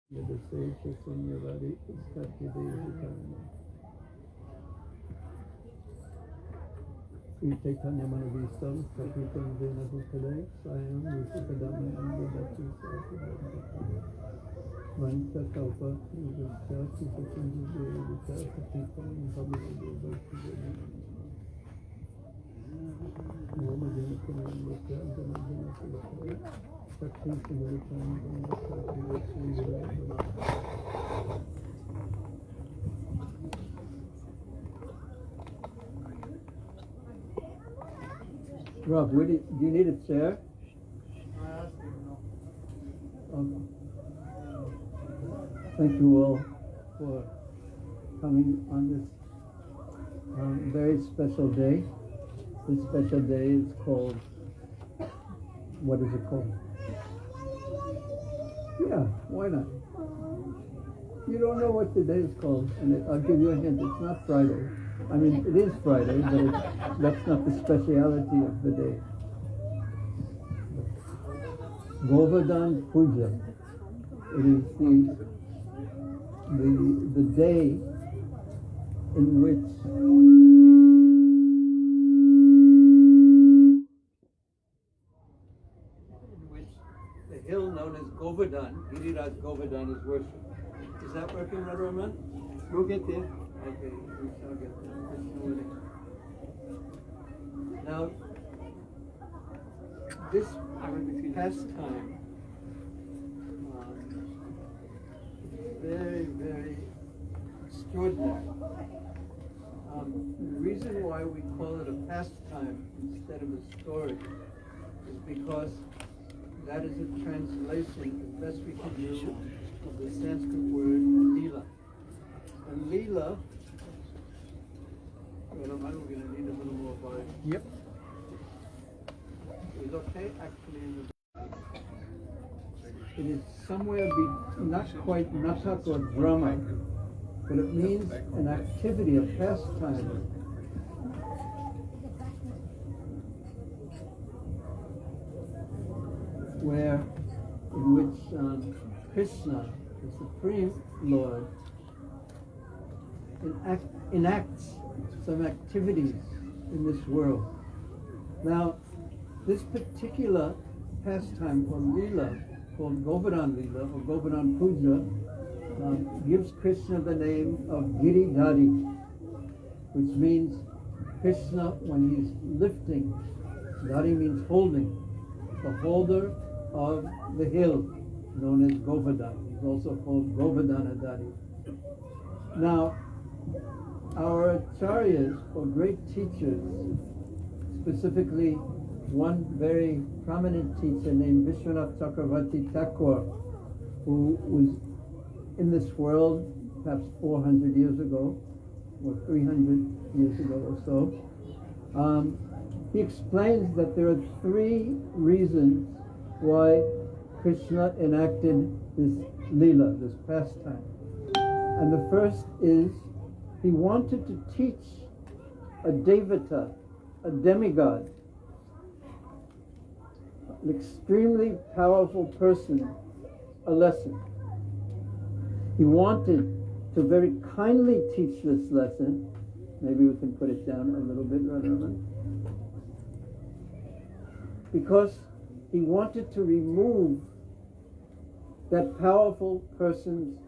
Yadasesha Sunyavari Skatyadevikarana. Sri Caitanya Manavistam Kapitam Vinabhutale Sayam Yusukadam Yudati Sakadam Vanta Kalpa Yudasya Sisakundu Devika Kapitam Bhavadeva Nama Janakanam Vaka Janajanakalakaya Sakti Samarakam Rob, do you need a chair? Okay. Thank you all for coming on this very special day. This special day is called, what is it called? Yeah, why not? You don't know what the day is called, and I'll give you a hint. It's not Friday. I mean, it is Friday, but that's not the speciality of the day. Govardhan Puja. It is the day in which the hill known as Govardhan, Giriraj Govardhan, is worshipped. Is that working, Radharaman? We'll get there. Okay, we shall get there. Now, this pastime, very, very extraordinary. The reason why we call it a pastime instead of a story is because that is a translation, as best we can do, of the Sanskrit word lila. And lila, we're going to need a little more volume. Yep. Is okay, actually. It is somewhere not quite natak or drama, but it means an activity, a pastime. In which Krishna, the Supreme Lord, enacts some activities in this world. Now, this particular pastime or lila, called Govardhan Lila or Govardhan Puja, gives Krishna the name of Giridhari, which means Krishna when he's lifting. Dhari means holding, the holder of the hill known as Govardhan. He's also called Govardhanadhari. Now, our acharyas, or great teachers, specifically one very prominent teacher named Vishwanath Chakravarti Thakur, who was in this world perhaps 400 years ago, or 300 years ago or so, he explains that there are three reasons why Krishna enacted this lila, this pastime. And the first is he wanted to teach a devata, a demigod, an extremely powerful person, a lesson. He wanted to very kindly teach this lesson. Maybe we can put it down a little bit, Radharman. Because he wanted to remove that powerful person's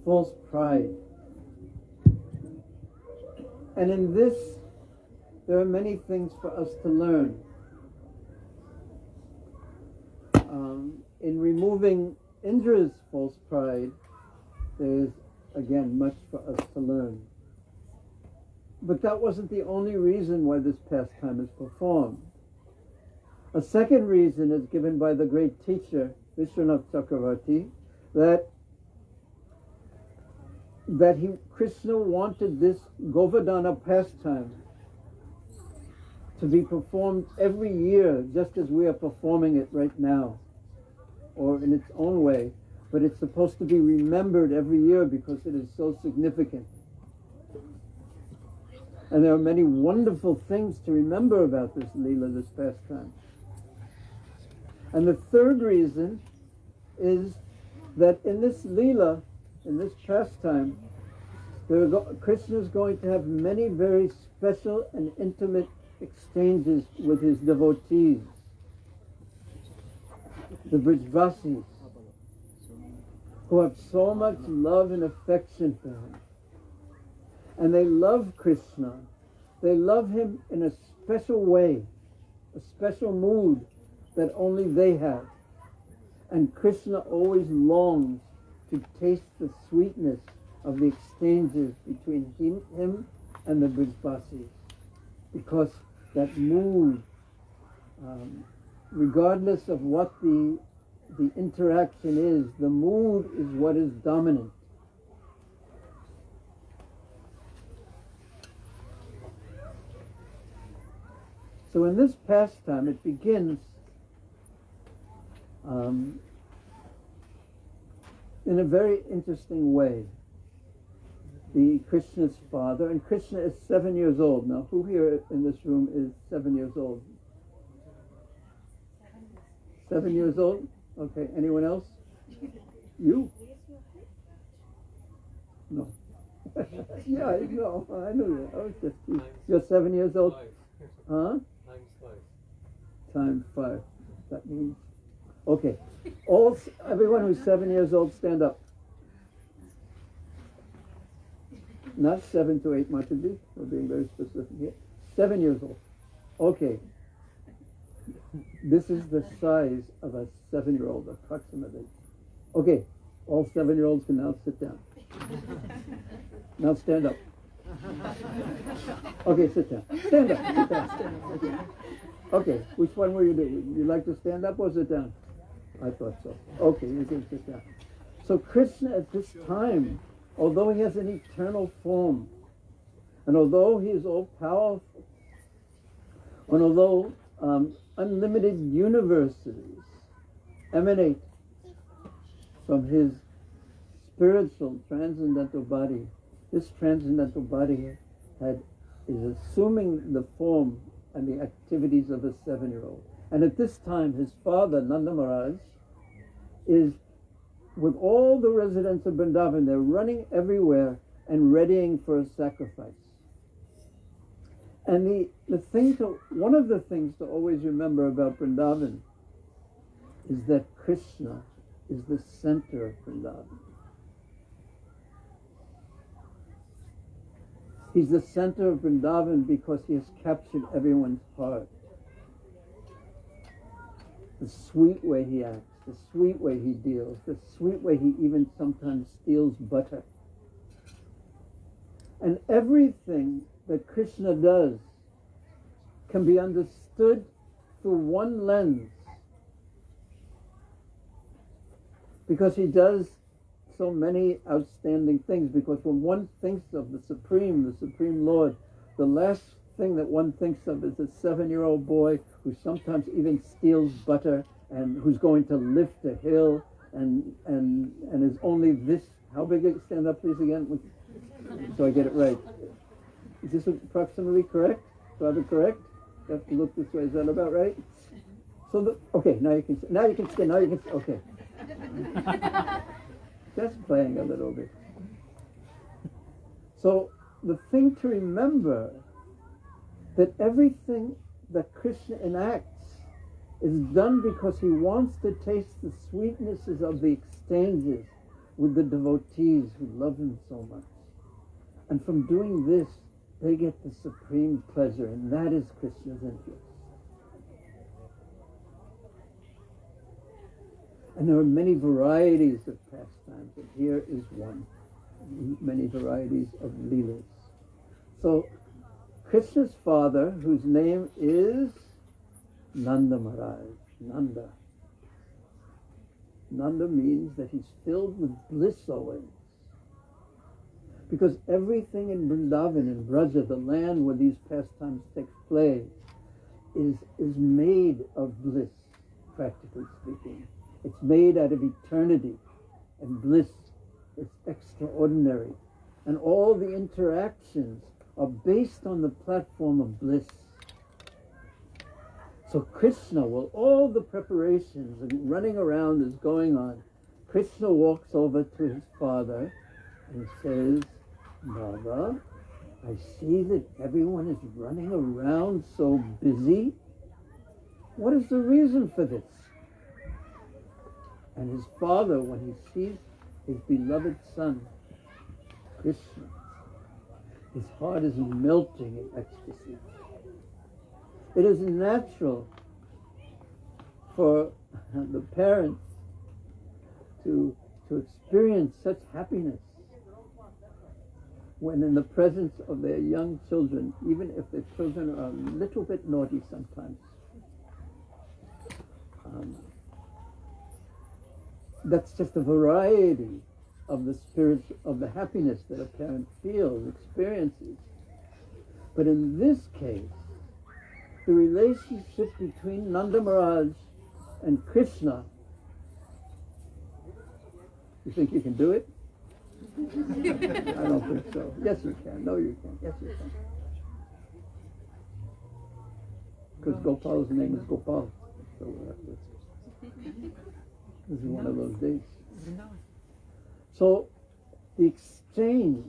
false pride. And in this, there are many things for us to learn. In removing Indra's false pride, there is, again, much for us to learn. But that wasn't the only reason why this pastime is performed. A second reason is given by the great teacher, Vishwanath Chakravarti, that Krishna wanted this Govardhana pastime to be performed every year, just as we are performing it right now, or in its own way, but it's supposed to be remembered every year because it is so significant. And there are many wonderful things to remember about this Leela, this pastime. And the third reason is that in this Leela, in this pastime, Krishna is going to have many very special and intimate exchanges with his devotees, the Brijvasis, who have so much love and affection for him. And they love Krishna. They love him in a special way, a special mood that only they have. And Krishna always longs to taste the sweetness of the exchanges between him and the Brijvasis, because that mood, regardless of what the interaction is, the mood is what is dominant. So in this pastime, it begins in a very interesting way. Krishna's father, and Krishna is 7 years old. Now, who here in this room is 7 years old? 7 years old? Okay, anyone else? You? No. Yeah, I know that. I was just teasing. You're 7 years old? Huh? Times 5. That means... Okay. Everyone who's 7 years old, stand up. Not 7 to 8 Mataji. We're being very specific here. 7 years old. Okay. This is the size of a 7-year-old, approximately. Okay. All 7-year-olds can now sit down. Now stand up. Okay, sit down. Stand up. Sit down. Okay, which one will you do? Would you like to stand up or sit down? I thought so. Okay, you can sit down. So Krishna at this time, although he has an eternal form, and although he is all powerful, and although unlimited universes emanate from his spiritual transcendental body, this transcendental body is assuming the form and the activities of a 7-year-old. And at this time, his father, Nanda Maharaj, is with all the residents of Vrindavan. They're running everywhere and readying for a sacrifice. And one of the things to always remember about Vrindavan is that Krishna is the center of Vrindavan. He's the center of Vrindavan because he has captured everyone's heart. The sweet way he acts, the sweet way he deals, the sweet way he even sometimes steals butter. And everything that Krishna does can be understood through one lens, because he does so many outstanding things. Because when one thinks of the Supreme Lord, the last thing that one thinks of is a 7-year-old boy who sometimes even steals butter and who's going to lift a hill and is only this. How big? Stand up, please, again, so I get it right. Is this approximately correct? Do I have it correct? You have to look this way. Is that about right? So okay, now you can stand. Okay. Just playing a little bit. So the thing to remember, that everything that Krishna enacts is done because he wants to taste the sweetnesses of the exchanges with the devotees who love him so much. And from doing this, they get the supreme pleasure, and that is Krishna's interest. And there are many varieties of pastimes, and here is one. Many varieties of leelas. So, Krishna's father, whose name is Nanda Maharaj, Nanda. Nanda means that he's filled with bliss always. Because everything in Vrindavan, in Braja, the land where these pastimes take place, is made of bliss, practically speaking. It's made out of eternity, and bliss is extraordinary. And all the interactions are based on the platform of bliss. So Krishna, while all the preparations and running around is going on, Krishna walks over to his father and says, Baba, I see that everyone is running around so busy. What is the reason for this? And his father, when he sees his beloved son, Krishna, his heart is melting in ecstasy. It is natural for the parents to experience such happiness when in the presence of their young children, even if their children are a little bit naughty sometimes. That's just a variety of the spirit, of the happiness that a parent feels, experiences. But in this case, the relationship between Nanda Maharaj and Krishna, you think you can do it? I don't think so. Yes, you can. No, you can. Yes, you can. Because Gopal's name is Gopal. So this is one of those days. So the exchange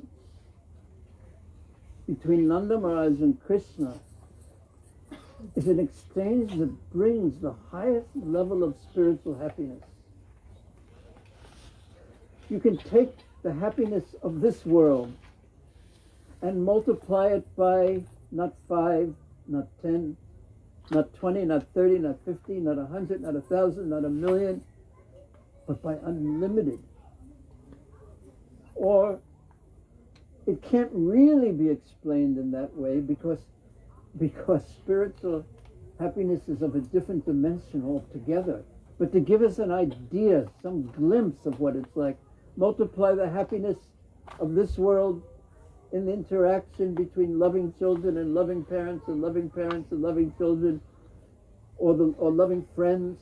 between Nanda Maharaj and Krishna is an exchange that brings the highest level of spiritual happiness. You can take the happiness of this world and multiply it by not 5, not 10, not 20, not 30, not 50, not 100, not 1,000, not 1,000,000, but by unlimited. Or it can't really be explained in that way because spiritual happiness is of a different dimension altogether. But to give us an idea, some glimpse of what it's like, multiply the happiness of this world in the interaction between loving children and loving parents and loving parents and loving children, or loving friends.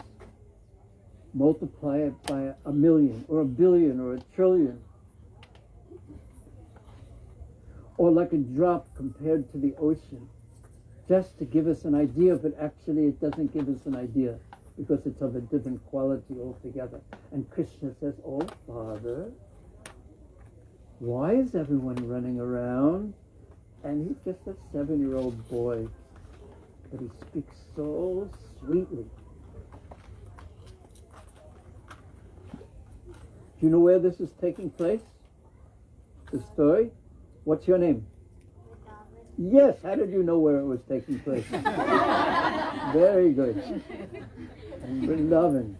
Multiply it by 1,000,000 or 1,000,000,000 or 1,000,000,000,000. Or like a drop compared to the ocean, just to give us an idea, but actually it doesn't give us an idea because it's of a different quality altogether. And Krishna says, oh, Father, why is everyone running around? And he's just a 7-year-old boy, but he speaks so sweetly. Do you know where this is taking place? The story? What's your name? Yes, how did you know where it was taking place? Very good. And Vrindavan.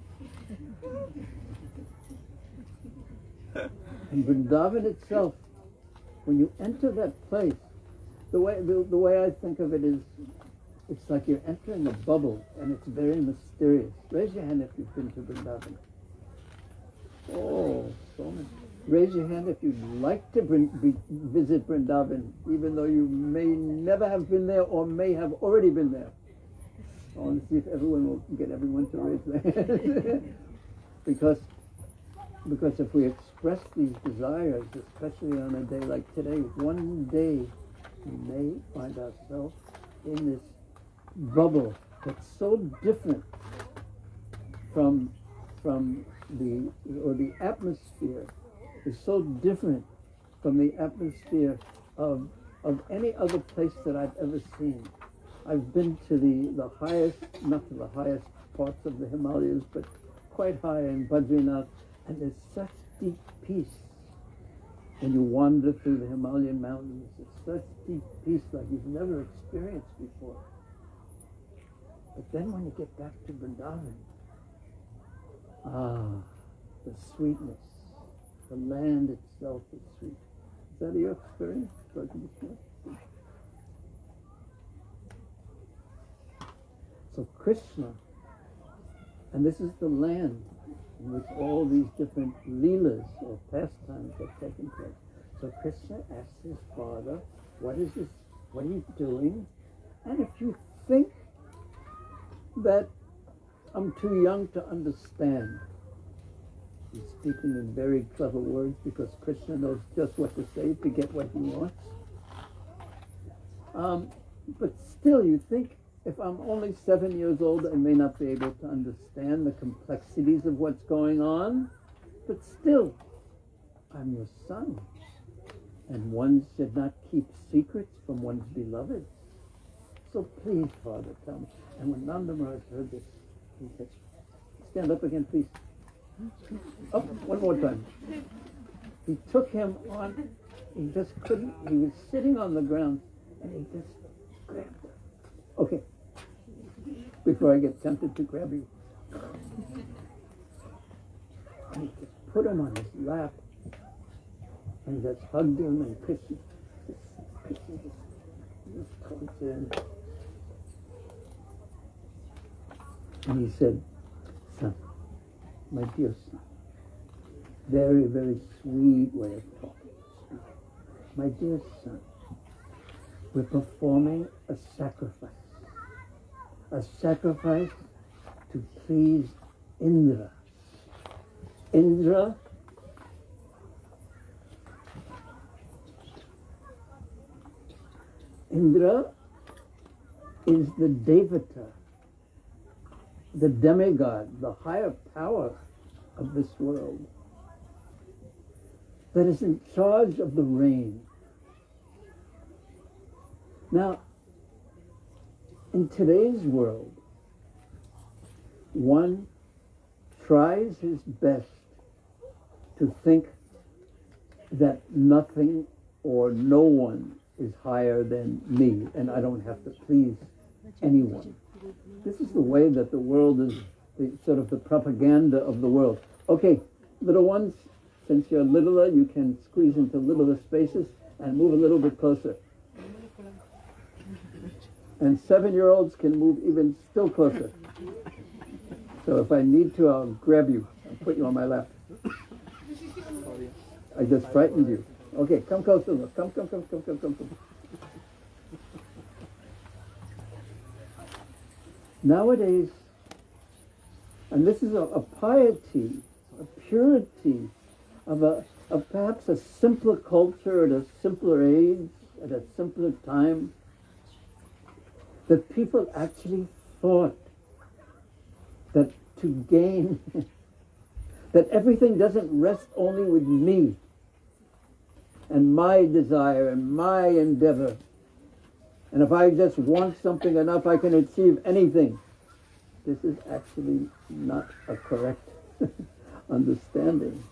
And Vrindavan itself, when you enter that place, the way I think of it is, it's like you're entering a bubble, and it's very mysterious. Raise your hand if you've been to Vrindavan. Oh, so much. Raise your hand if you'd like to visit Vrindavan, even though you may never have been there or may have already been there. I want to see if everyone will get everyone to raise their hand. because if we express these desires, especially on a day like today, one day we may find ourselves in this bubble that's so different from the atmosphere is so different from the atmosphere of any other place that I've ever seen. I've been to the highest, not to the highest parts of the Himalayas, but quite high in Badrinath, and there's such deep peace when you wander through the Himalayan mountains. It's such deep peace like you've never experienced before. But then when you get back to Vrindavan, the sweetness. The land itself is sweet. Is that your experience? So Krishna, and this is the land in which all these different leelas or pastimes have taken place. So Krishna asks his father, what is this? What are you doing? And if you think that I'm too young to understand, he's speaking in very clever words because Krishna knows just what to say to get what he wants. But still, you think, if I'm only 7 years old, I may not be able to understand the complexities of what's going on. but still, I'm your son. And one should not keep secrets from one's beloved. So please, Father, tell me. And when Nanda Maharaj heard this, he said, stand up again, please. Up, one more time. He took him on, he just couldn't, he was sitting on the ground, and he just grabbed him. Okay, before I get tempted to grab you. And he just put him on his lap, and just hugged him and kissed him. Just towards him. And he said, son, my dear son, very, very sweet way of talking. My dear son, we're performing a sacrifice to please Indra. Indra is the Devata, the demigod, the higher power of this world that is in charge of the rain. Now, in today's world, one tries his best to think that nothing or no one is higher than me, and I don't have to please anyone. This is the way that the world is, sort of the propaganda of the world. Okay, little ones, since you're littler, you can squeeze into littler spaces and move a little bit closer. And 7-year-olds can move even still closer. So if I need to, I'll grab you. I'll put you on my lap. I just frightened you. Okay, come closer. Look. Come. Nowadays, and this is a piety, a purity of perhaps a simpler culture at a simpler age, at a simpler time, that people actually thought that to gain, that everything doesn't rest only with me and my desire and my endeavor. And if I just want something enough, I can achieve anything. This is actually not a correct understanding.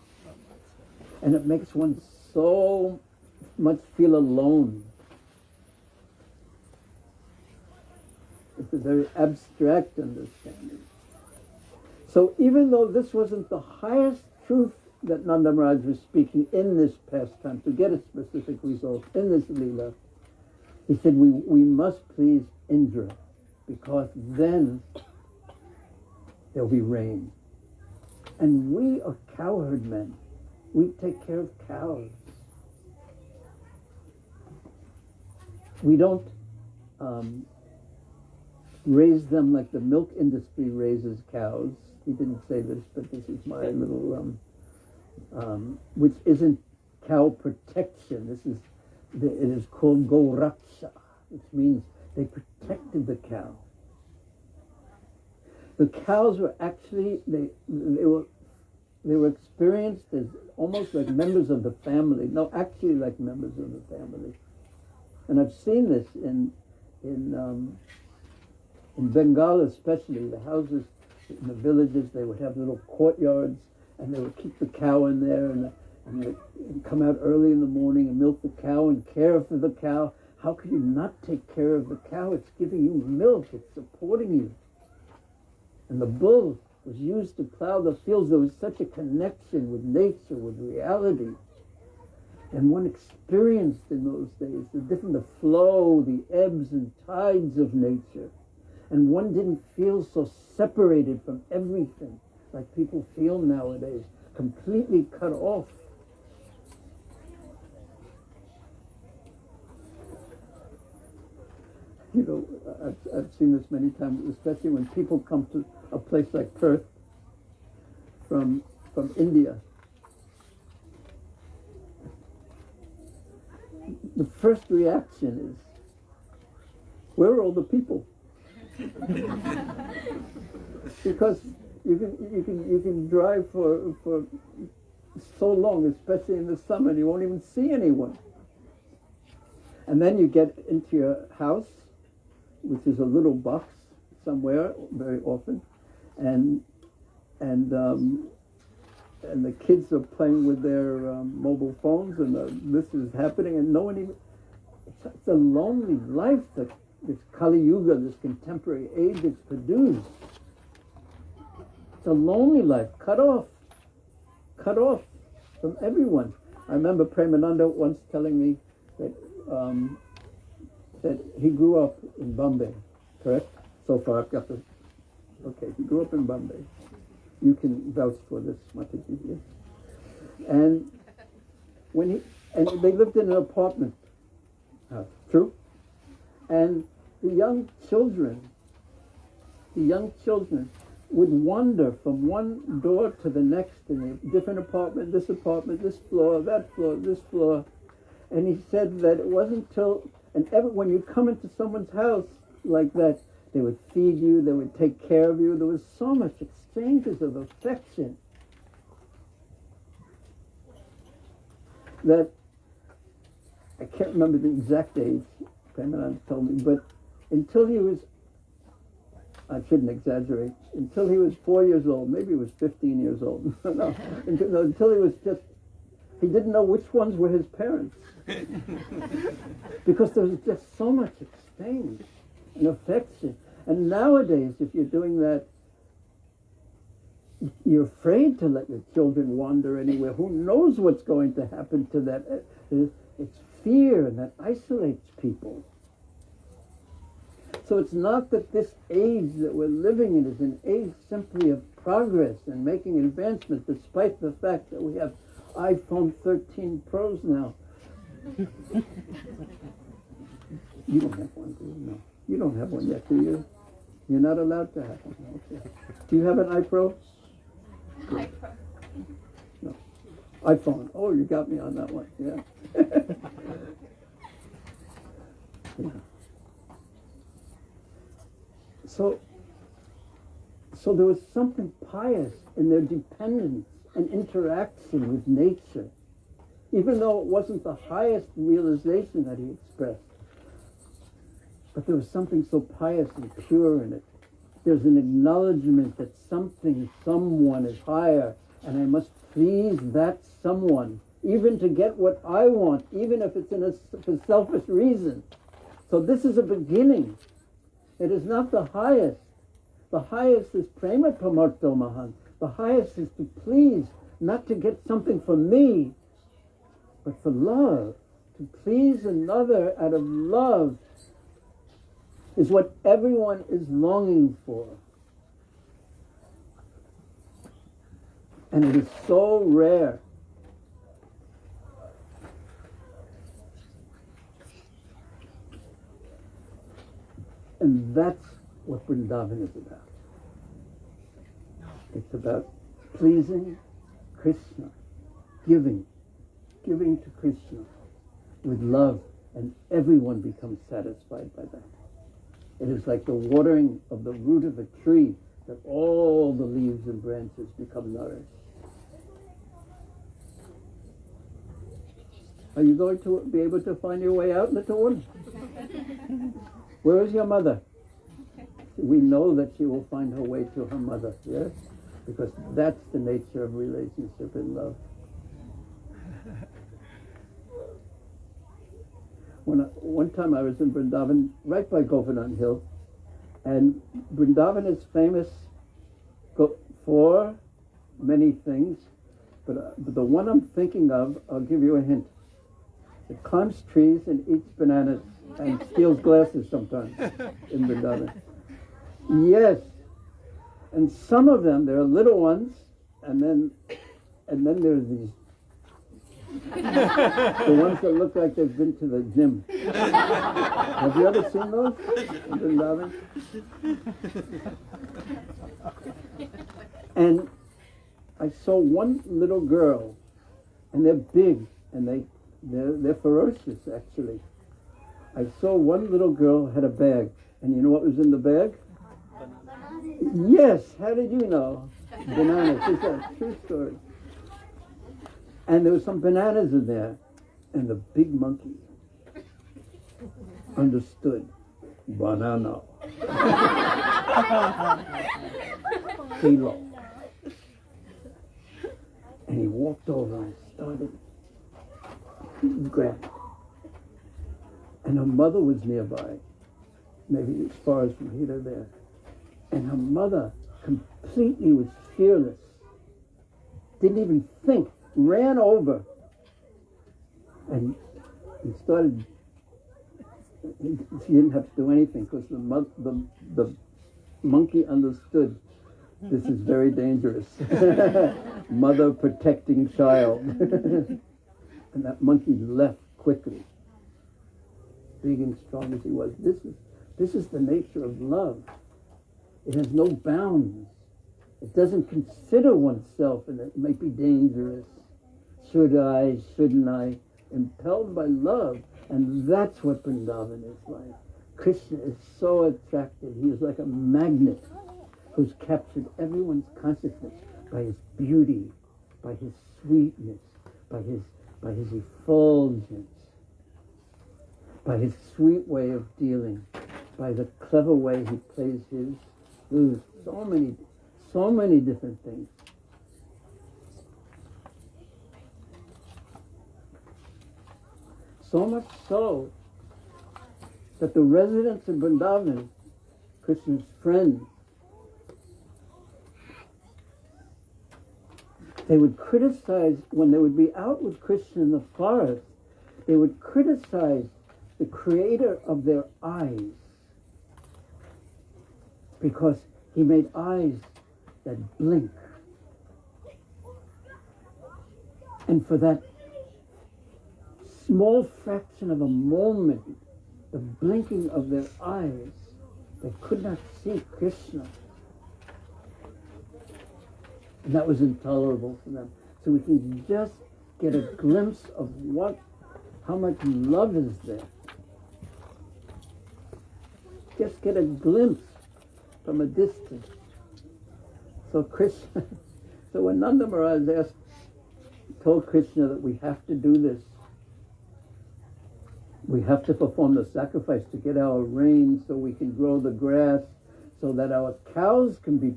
And it makes one so much feel alone. It's a very abstract understanding. So even though this wasn't the highest truth that Nanda Maharaj was speaking in this pastime to get a specific result in this Leela, he said we must please Indra, because then there'll be rain. And we are cowherd men. We take care of cows. We don't raise them like the milk industry raises cows. He didn't say this, but this is my little, which isn't cow protection. It is called Goraksha, which means they protected the cow. The cows were actually, they were experienced as almost like members of the family. No, actually like members of the family. And I've seen this in Bengal especially. The houses in the villages, they would have little courtyards, and they would keep the cow in there, and they'd come out early in the morning and milk the cow and care for the cow. How could you not take care of the cow? It's giving you milk. It's supporting you. And the bull was used to plow the fields. There was such a connection with nature, with reality. And one experienced in those days the flow, the ebbs and tides of nature. And one didn't feel so separated from everything like people feel nowadays, completely cut off. You know, I've seen this many times, especially when people come to a place like Perth from India. The first reaction is, where are all the people? Because you can drive for so long, especially in the summer, and you won't even see anyone. And then you get into your house, which is a little box somewhere, very often, and the kids are playing with their mobile phones, and this is happening, and no one even. It's a lonely life that this Kali Yuga, this contemporary age, has produced. It's a lonely life, cut off from everyone. I remember Premananda once telling me that he grew up in Bombay, correct? So far I've got the... Okay, he grew up in Bombay. You can vouch for this, Mataji, yes? And they lived in an apartment house, true? And the young children would wander from one door to the next in a different apartment, this floor, that floor, this floor. And he said that it wasn't till, when you come into someone's house like that, they would feed you, they would take care of you. There was so much exchanges of affection that I can't remember the exact age, Premanand told me, but until he was, I shouldn't exaggerate, until he was 4 years old, maybe he was 15 years old, until he was he didn't know which ones were his parents. Because there was just so much exchange and affection. And nowadays, if you're doing that, you're afraid to let your children wander anywhere. Who knows what's going to happen to that? It's fear, and that isolates people. So it's not that this age that we're living in is an age simply of progress and making advancement, despite the fact that we have iPhone 13 Pros now. You don't have one, do you? No. You don't have one yet, do you? You're not allowed to have one. Okay. Do you have an iPro? iPro. No. iPhone. Oh, you got me on that one. Yeah. Yeah. So there was something pious in their dependence and interaction with nature, even though it wasn't the highest realization that he expressed. But there was something so pious and pure in it. There's an acknowledgement that someone is higher, and I must please that someone, even to get what I want, even if it's for selfish reason. So this is a beginning. It is not the highest. The highest is prema pramarto mahan. The highest is to please, not to get something from me, but for love. To please another out of love is what everyone is longing for. And it is so rare. And that's what Vrindavan is about. It's about pleasing Krishna, giving to Krishna with love, and everyone becomes satisfied by that. It is like the watering of the root of a tree, that all the leaves and branches become nourished. Are you going to be able to find your way out, little one? Where is your mother? We know that she will find her way to her mother, yes? Because that's the nature of relationship and love. One time I was in Vrindavan, right by Govardhan Hill, and Vrindavan is famous for many things, but the one I'm thinking of, I'll give you a hint. It climbs trees and eats bananas and steals glasses sometimes in Vrindavan. Yes, and some of them, there are little ones, and then there's these the ones that look like they've been to the gym. Have you ever seen those in Vrindavan? And I saw one little girl, and they're big, and they're ferocious actually. I saw one little girl had a bag, and you know what was in the bag? Yes, how did you know? Bananas. It's a true story. And there was some bananas in there, and the big monkey understood. Banana. Kilo. And he walked over and started grabbing. And her mother was nearby, maybe as far as from here to there. And her mother completely was fearless. Didn't even think, ran over. And he started, she didn't have to do anything because the monkey understood this is very dangerous. Mother protecting child. And that monkey left quickly. Big and strong as he was. This is the nature of love. It has no bounds. It doesn't consider oneself, and it might be dangerous. Should I, shouldn't I? Impelled by love. And that's what Vrindavan is like. Krishna is so attractive. He is like a magnet who's captured everyone's consciousness by his beauty, by his sweetness, by his effulgence, by his sweet way of dealing, by the clever way he plays his flute. So many different things. So much so that the residents of Vrindavan, Krishna's friends, they would criticize, when they would be out with Krishna in the forest, they would criticize the creator of their eyes because he made eyes that blink. And for that small fraction of a moment, the blinking of their eyes, they could not see Krishna. And that was intolerable for them. So we can just get a glimpse of how much love is there. Just get a glimpse from a distance. So Krishna, so when Nanda Maharaj told Krishna that we have to do this, we have to perform the sacrifice to get our rain so we can grow the grass, so that our cows can be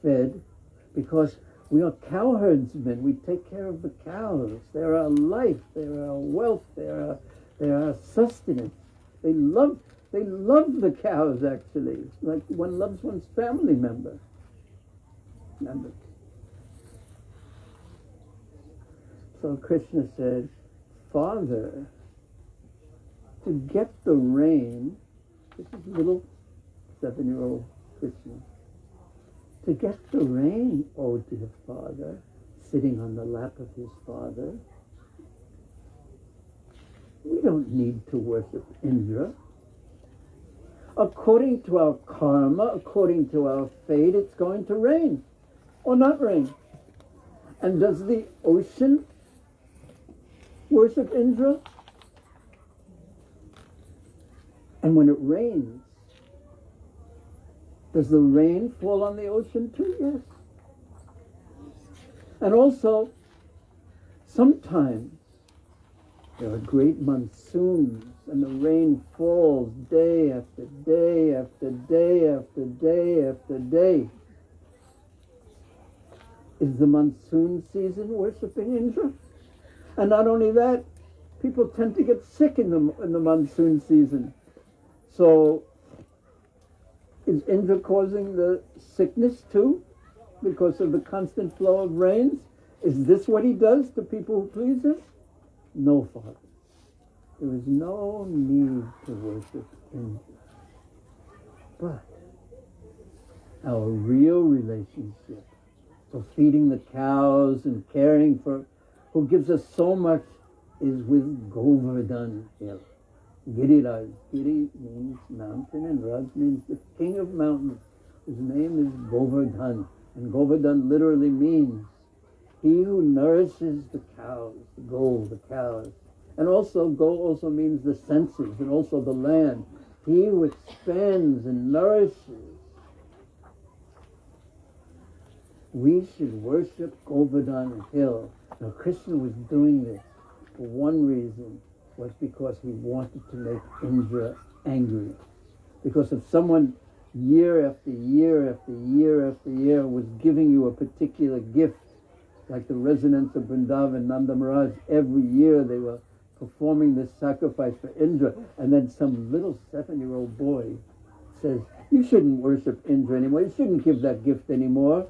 fed, because we are cowherdsmen. We take care of the cows. They're our life. They're our wealth. They're our sustenance. They love the cows, actually, like one loves one's family member. So Krishna said, Father, to get the rain, this is little 7-year-old Krishna, to get the rain, oh dear Father, sitting on the lap of his father, we don't need to worship Indra. According to our karma, according to our fate, it's going to rain or not rain. And does the ocean worship Indra? And when it rains, does the rain fall on the ocean too? Yes. And also, sometimes there are great monsoons and the rain falls day after day after day after day after day. Is the monsoon season worshipping Indra? And not only that, people tend to get sick in the monsoon season. So, is Indra causing the sickness too because of the constant flow of rains? Is this what he does to people who please him? No, Father. There is no need to worship Indra. But our real relationship for feeding the cows and caring for who gives us so much is with Govardhan Hill. Giriraj. Giri means mountain and Raj means the king of mountains. His name is Govardhan. And Govardhan literally means he who nourishes the cows, the cows. And also, go also means the senses and also the land. He who expands and nourishes. We should worship Govardhan Hill Now Krishna was doing this for one reason, was because he wanted to make Indra angry. Because if someone year after year after year after year was giving you a particular gift, like the residents of Vrindavan, Nanda Maharaj, every year they were performing this sacrifice for Indra, and then some little 7-year-old boy says, you shouldn't worship Indra anymore, you shouldn't give that gift anymore.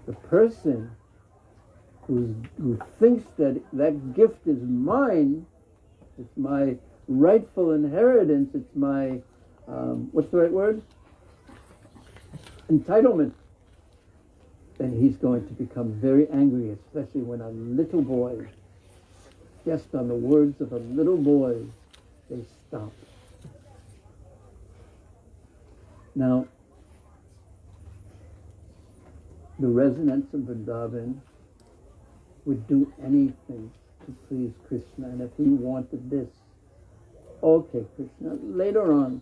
The person who thinks that that gift is mine, it's my rightful inheritance, it's my, what's the right word? Entitlement. Then he's going to become very angry, especially when a little boy, just on the words of a little boy, they stop. Now, the residents of Vrindavan would do anything to please Krishna, and if he wanted this, okay, Krishna, later on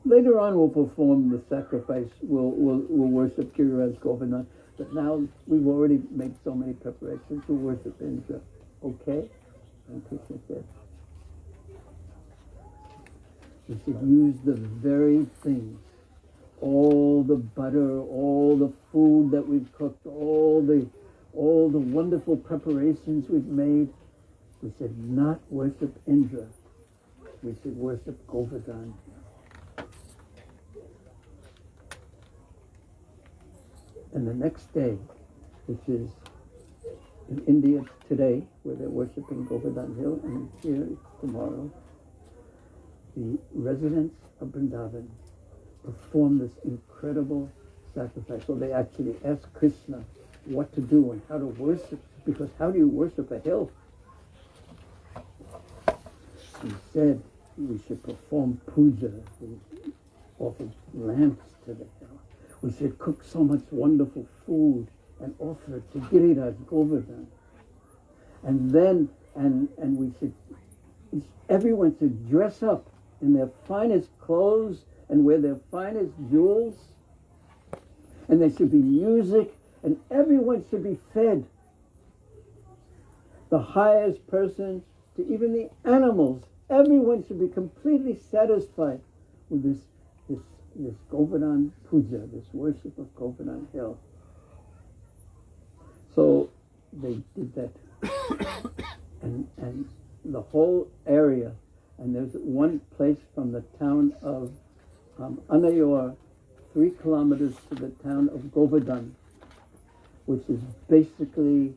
we'll perform the sacrifice, we'll worship Giriraj Govardhan, but now we've already made so many preparations to worship Indra, okay? And Krishna said, he said, use the very things, all the butter, all the food that we've cooked, all the wonderful preparations we've made. We should not worship Indra. We should worship Govardhan. And the next day, which is in India today, where they're worshipping Govardhan Hill, and here tomorrow, the residents of Vrindavan perform this incredible sacrifice. So they actually ask Krishna what to do and how to worship, because how do you worship a hill? He said we should perform puja, we offer lamps to the hill. We should cook so much wonderful food and offer it to Giriraj Govardhan. And then, and we should, everyone should dress up in their finest clothes and wear their finest jewels. And there should be music, and everyone should be fed. The highest person to even the animals, everyone should be completely satisfied with this Govardhan Puja, this worship of Govardhan Hill. So they did that. and the whole area, and there's one place from the town of Anayor, 3 kilometers to the town of Govardhan, which is basically,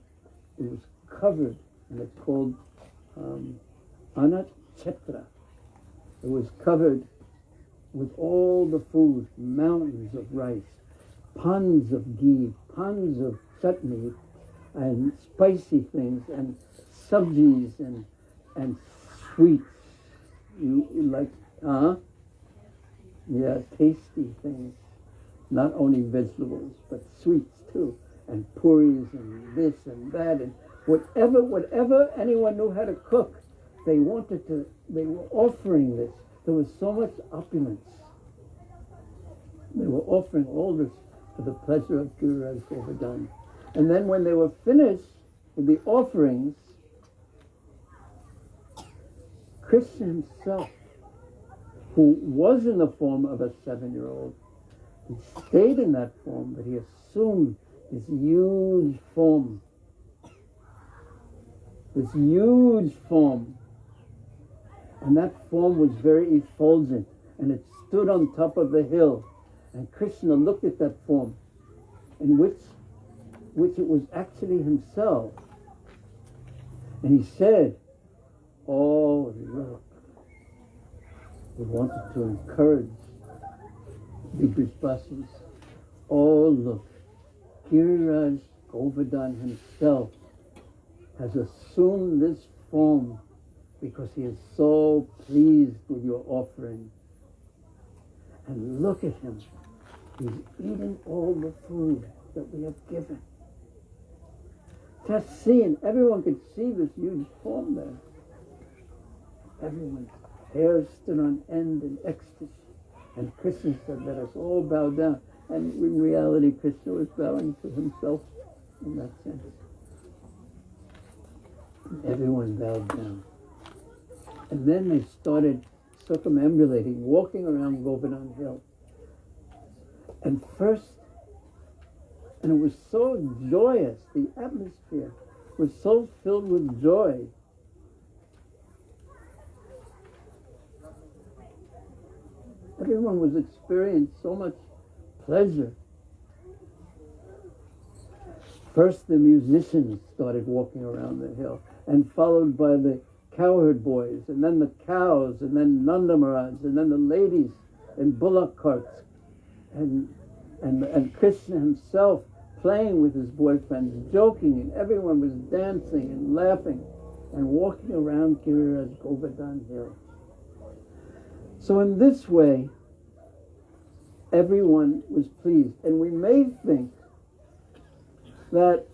it was covered, and it's called Anat Chetra. It was covered with all the food, mountains of rice, ponds of ghee, ponds of chutney, and spicy things, and sabjis, and sweets. You like, yeah, tasty things. Not only vegetables, but sweets too, and puris, and this and that, and whatever anyone knew how to cook, they were offering this. There was so much opulence. They were offering all this for the pleasure of Giriraj Govardhan. And then when they were finished with the offerings, Krishna himself, who was in the form of a 7-year-old, he stayed in that form, but he assumed this huge form. This huge form. And that form was very effulgent, and it stood on top of the hill. And Krishna looked at that form, in which it was actually himself. And he said, oh, look. He wanted to encourage the Brajbasis. Oh, look. Giriraj Govardhan himself has assumed this form because he is so pleased with your offering. And look at him. He's eating all the food that we have given. Just seeing, everyone could see this huge form there. Everyone's hair stood on end in ecstasy. And Krishna said, let us all bow down. And in reality, Krishna was bowing to himself. in that sense. And everyone bowed down. And then they started circumambulating, walking around Govardhan Hill. And it was so joyous, the atmosphere was so filled with joy. Everyone was experiencing so much pleasure. First the musicians started walking around the hill, and followed by the cowherd boys, and then the cows, and then Nanda Maharaj, and then the ladies in bullock carts, and Krishna himself playing with his boyfriends, joking, and everyone was dancing and laughing and walking around Giriraj Govardhan Hill. So in this way, everyone was pleased. And we may think that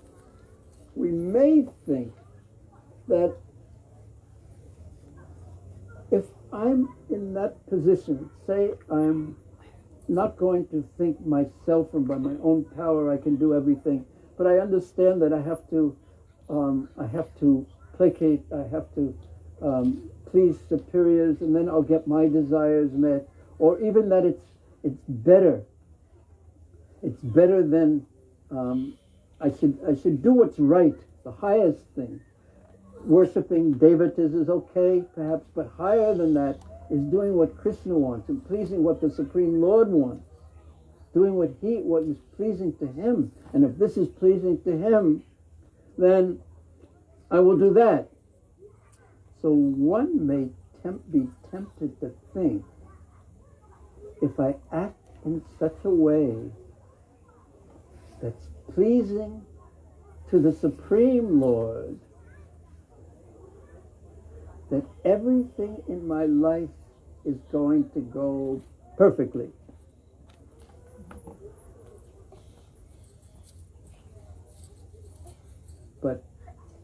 if I'm in that position, say I'm not going to think myself and by my own power I can do everything, but I understand that I have to placate, I have to please superiors, and then I'll get my desires met, or even that it's better than I should do what's right, the highest thing. Worshipping devatas is okay, perhaps, but higher than that is doing what Krishna wants and pleasing what the Supreme Lord wants, doing what is pleasing to him. And if this is pleasing to him, then I will do that. So one may be tempted to think, if I act in such a way that's pleasing to the Supreme Lord, that everything in my life is going to go perfectly. But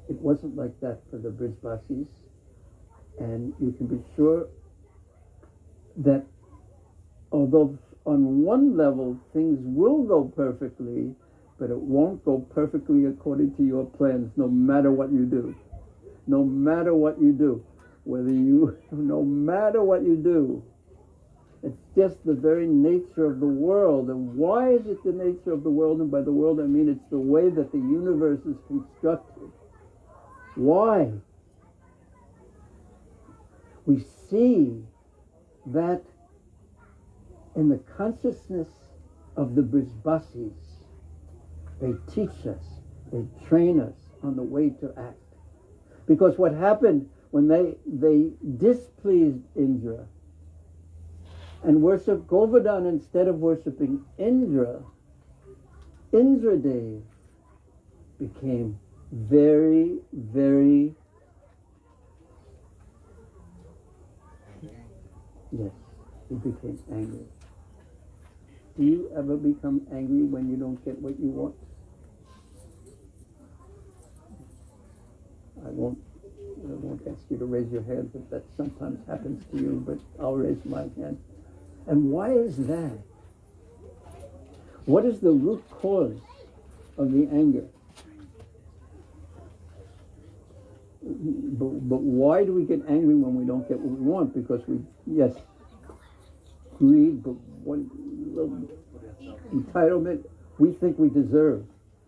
it wasn't like that for the Brijbasis, and you can be sure that although on one level things will go perfectly, but it won't go perfectly according to your plans, no matter what you do. No matter what you do. No matter what you do. It's just the very nature of the world. And why is it the nature of the world? And by the world I mean it's the way that the universe is constructed. Why? We see that in the consciousness of the Brijbasis, they teach us, they train us on the way to act. Because what happened when they displeased Indra and worshipped Govardhan instead of worshipping Indra, Indradev became very, very, yes, he became angry. Do you ever become angry when you don't get what you want? I won't ask you to raise your hand, but that sometimes happens to you, but I'll raise my hand. And why is that? What is the root cause of the anger? But why do we get angry when we don't get what we want? Because greed, but entitlement, we think we deserve.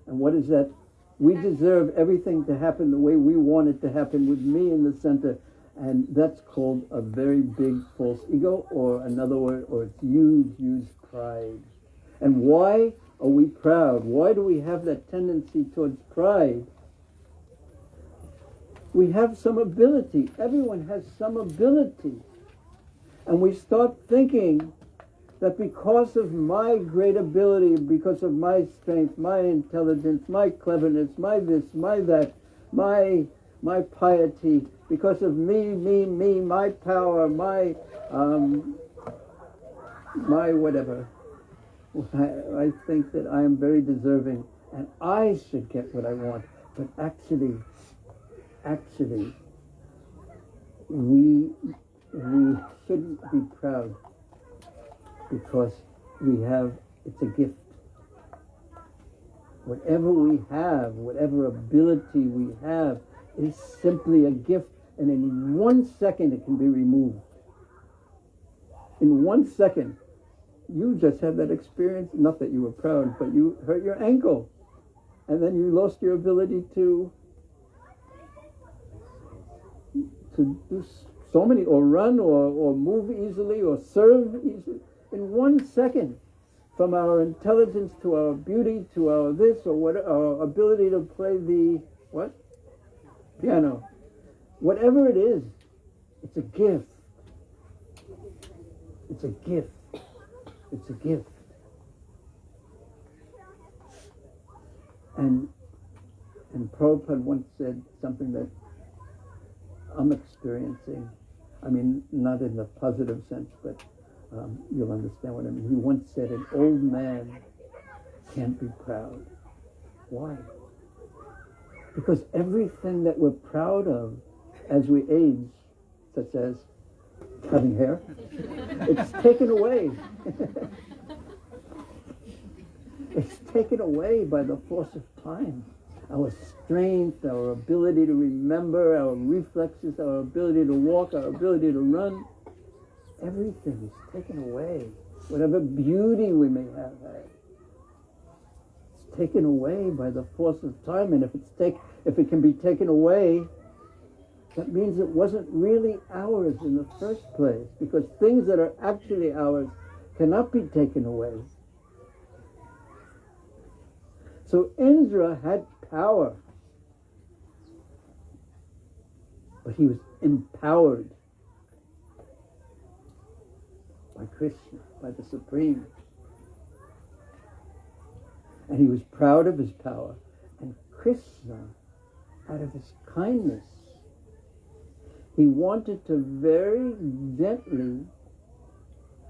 And what is that? We deserve everything to happen the way we want it to happen, with me in the center. And that's called a very big false ego, or another word, or it's huge pride. And why are we proud? Why do we have that tendency towards pride? We have some ability. Everyone has some ability. And we start thinking that because of my great ability, because of my strength, my intelligence, my cleverness, my this, my that, my piety, because of me, my power, my whatever, I think that I am very deserving and I should get what I want. But actually, we shouldn't be proud, because it's a gift. Whatever we have, whatever ability we have, is simply a gift, and in 1 second it can be removed. In 1 second, you just had that experience, not that you were proud, but you hurt your ankle, and then you lost your ability to do so many, or run, or move easily, or serve easily. In 1 second, from our intelligence to our beauty to our this or what, our ability to play the what? Piano. Whatever it is, it's a gift. It's a gift. It's a gift. And Prabhupada once said something that I'm experiencing. I mean, not in the positive sense, but you'll understand what I mean. He once said, an old man can't be proud. Why? Because everything that we're proud of as we age, such as having hair, it's taken away. It's taken away by the force of time. Our strength, our ability to remember, our reflexes, our ability to walk, our ability to run, everything is taken away. Whatever beauty we may have had, it's taken away by the force of time. And if it can be taken away, that means it wasn't really ours in the first place, because things that are actually ours cannot be taken away. So Indra had power, but he was empowered by Krishna, by the Supreme. And he was proud of his power. And Krishna, out of his kindness, he wanted to very gently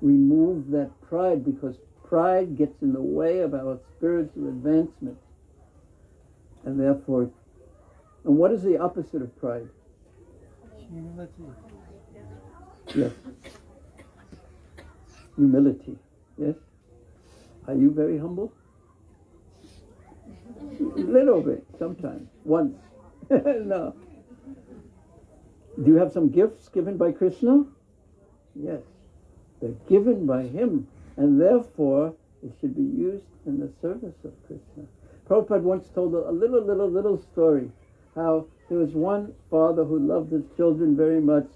remove that pride, because pride gets in the way of our spiritual advancement. And therefore, and what is the opposite of pride? Humility. Yes. Humility. Yes. Are you very humble? A little bit, sometimes. Once. No. Do you have some gifts given by Krishna? Yes. They're given by him, and therefore it should be used in the service of Krishna. Prabhupada once told a little story, how there was one father who loved his children very much,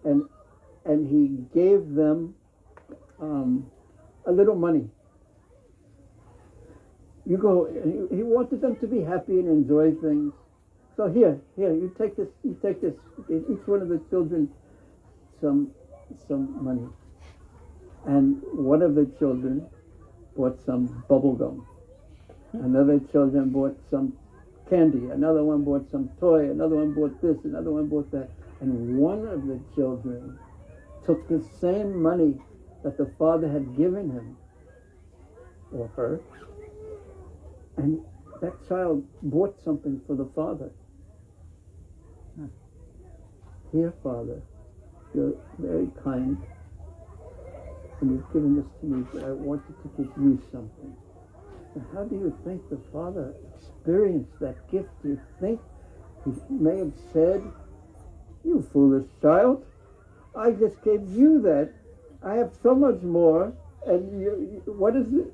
and he gave them a little money. He wanted them to be happy and enjoy things. So here, you take this. Each one of the children some money. And one of the children bought some bubble gum. Another children bought some candy. Another one bought some toy. Another one bought this. Another one bought that. And one of the children took the same money that the father had given him, or her, and that child bought something for the father. Here, Father, you're very kind, and you've given this to me, but I wanted to give you something. And how do you think the father experienced that gift? Do you think he may have said, "You foolish child, I just gave you that. I have so much more, and you what is it?"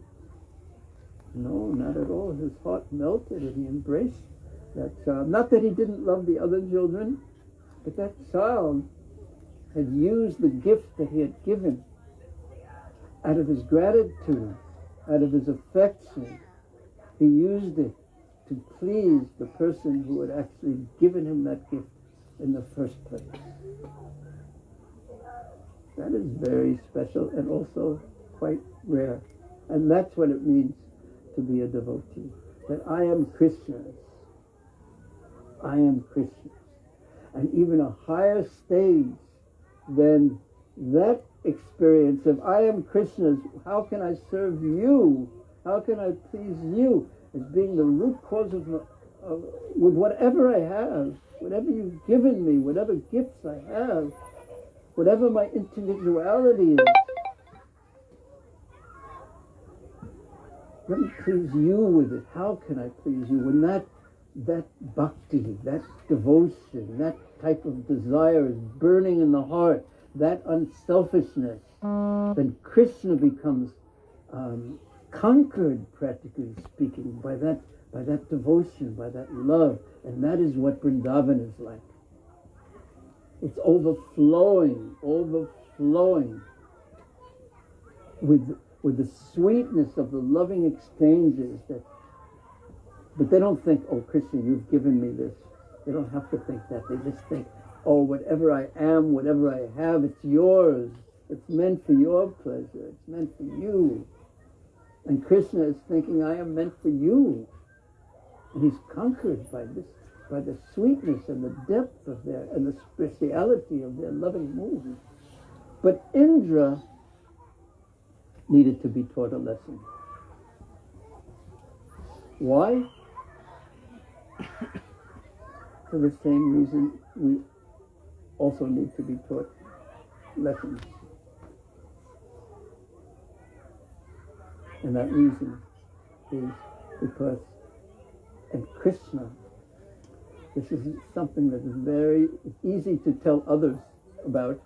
No, not at all. His heart melted and he embraced that child. Not that he didn't love the other children, but that child had used the gift that he had given out of his gratitude, out of his affection. He used it to please the person who had actually given him that gift in the first place. That is very special and also quite rare. And that's what it means to be a devotee. That I am Krishna's. I am Krishna's. And even a higher stage than that experience of I am Krishna's, how can I serve you? How can I please you? As being the root cause of with whatever I have, whatever you've given me, whatever gifts I have, whatever my individuality is. Let me please you with it. How can I please you? When that bhakti, that devotion, that type of desire is burning in the heart, that unselfishness, then Krishna becomes conquered, practically speaking, by that devotion, by that love. And that is what Vrindavan is like. It's overflowing with the sweetness of the loving exchanges. But they don't think, oh, Krishna, you've given me this. They don't have to think that. They just think, oh, whatever I am, whatever I have, it's yours. It's meant for your pleasure. It's meant for you. And Krishna is thinking, I am meant for you. And he's conquered by the sweetness and the depth of their, and the speciality of their loving mood. But Indra needed to be taught a lesson. Why? For the same reason we also need to be taught lessons. And that reason is because, and Krishna, this is something that is very easy to tell others about,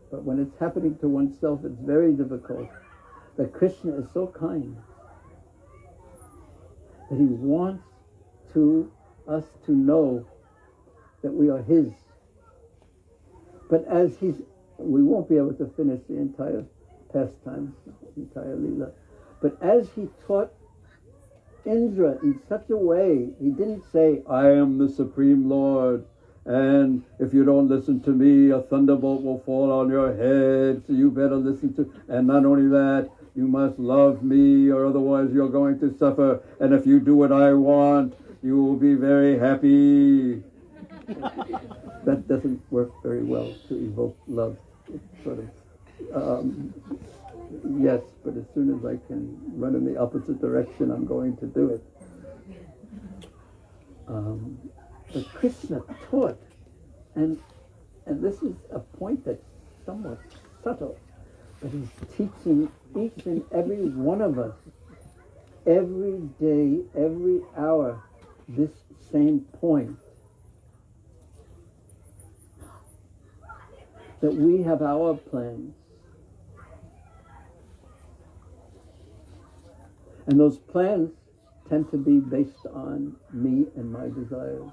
but when it's happening to oneself, it's very difficult. That Krishna is so kind that he wants us to know that we are his. But as we won't be able to finish the entire pastime, entire Leela, but as he taught Indra in such a way, he didn't say, I am the Supreme Lord, and if you don't listen to me, a thunderbolt will fall on your head, so you better listen to, and not only that, you must love me, or otherwise you're going to suffer, and if you do what I want, you will be very happy. That doesn't work very well to evoke love. It's sort of, yes, but as soon as I can run in the opposite direction, I'm going to do it. But Krishna taught, and this is a point that's somewhat subtle, but he's teaching each and every one of us, every day, every hour, this same point. That we have our plans. And those plans tend to be based on me and my desires.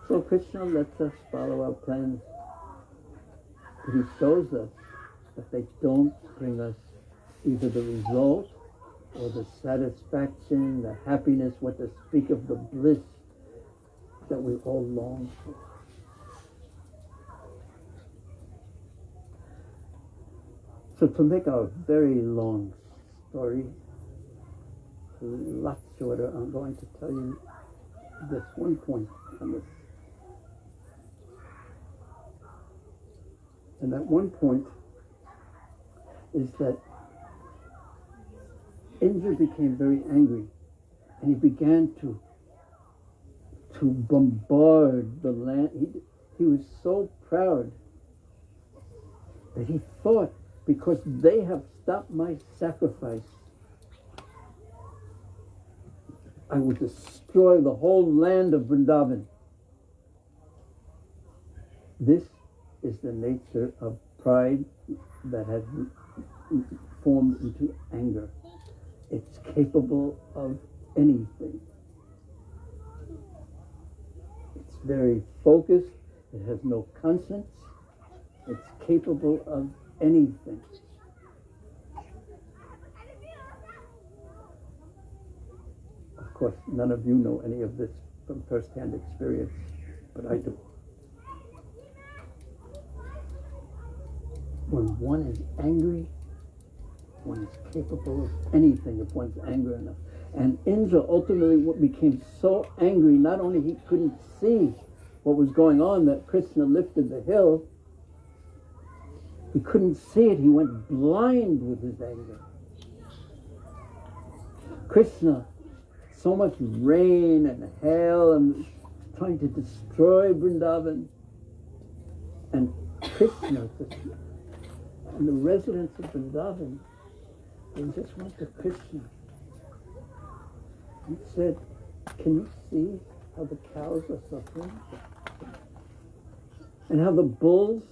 So Krishna lets us follow our plans. But he shows us that they don't bring us either the result or the satisfaction, the happiness, what to speak of the bliss that we all long for. So to make a very long story, a lot shorter, I'm going to tell you this one point on this. And that one point is that Indra became very angry, and he began to bombard the land. He was so proud that he thought, because they have stopped my sacrifice, I will destroy the whole land of Vrindavan. This is the nature of pride that has formed into anger. It's capable of anything. It's very focused. It has no conscience. It's capable of anything. Of course, none of you know any of this from first-hand experience, but I do. When one is angry, one is capable of anything if one's angry enough. And Indra ultimately became so angry, not only he couldn't see what was going on, that Krishna lifted the hill, he couldn't see it, he went blind with his anger. Krishna, so much rain and hail and trying to destroy Vrindavan. And Krishna and the residents of Vrindavan, They just went to Krishna and said, can you see how the cows are suffering? And how the bulls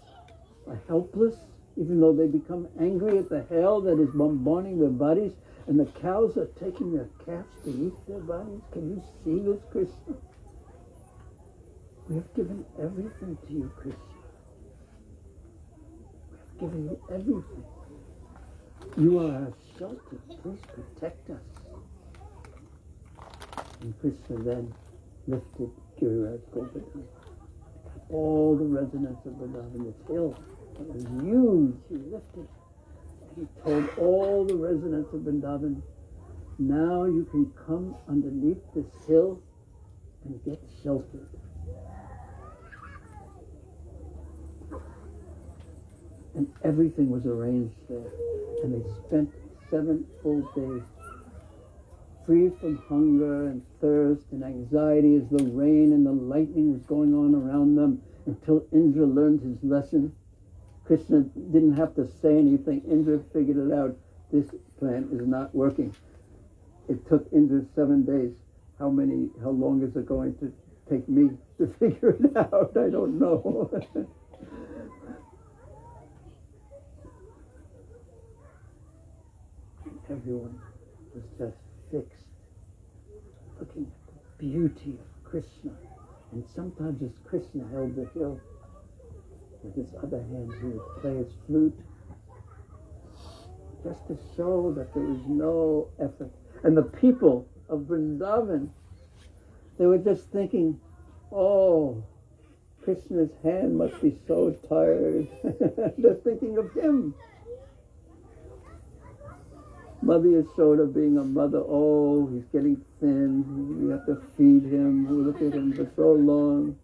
are helpless, even though they become angry at the hell that is bombarding their bodies, and the cows are taking their calves to eat their bodies? Can you see this, Krishna? We have given everything to you, Krishna. We have given you everything. You are our shelter. Please protect us. And Krishna then lifted Giriraj Govardhan. All the residents of Vrindavan, this hill that was huge, he lifted it. And he told all the residents of Vrindavan, now you can come underneath this hill and get sheltered. And everything was arranged there. And they spent 7 full days free from hunger and thirst and anxiety as the rain and the lightning was going on around them until Indra learned his lesson. Krishna didn't have to say anything. Indra figured it out. This plan is not working. It took Indra 7 days. How long is it going to take me to figure it out? I don't know. Everyone was just fixed, looking at the beauty of Krishna. And sometimes as Krishna held the hill, with his other hand he would play his flute, just to show that there was no effort. And the people of Vrindavan, they were just thinking, oh, Krishna's hand must be so tired. They're thinking of him. Mother Yashoda being a mother, oh, he's getting thin, we have to feed him, we look at him for so long.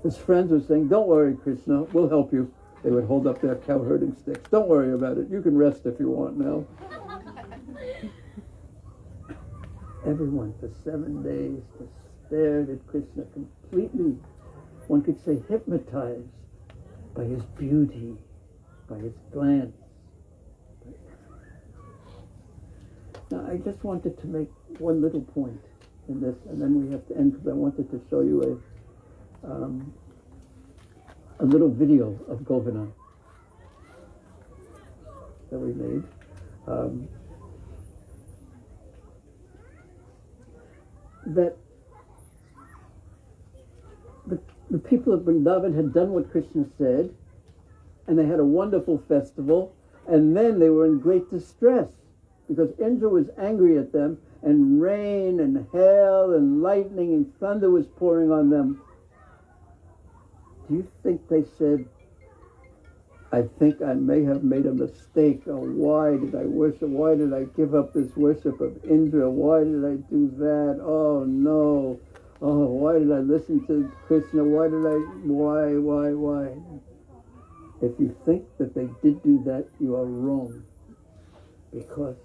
His friends were saying, don't worry, Krishna, we'll help you. They would hold up their cow herding sticks. Don't worry about it, you can rest if you want now. Everyone for 7 days just stared at Krishna completely, one could say hypnotized by his beauty, by his glance. Now, I just wanted to make one little point in this, and then we have to end, because I wanted to show you a little video of Govardhan that we made. That the people of Vrindavan had done what Krishna said, and they had a wonderful festival, and then they were in great distress because Indra was angry at them, and rain and hail and lightning and thunder was pouring on them. Do you think they said, I think I may have made a mistake, or why did I worship, why did I give up this worship of Indra, why did I do that, oh no, oh why did I listen to Krishna, why? If you think that they did do that, you are wrong. Because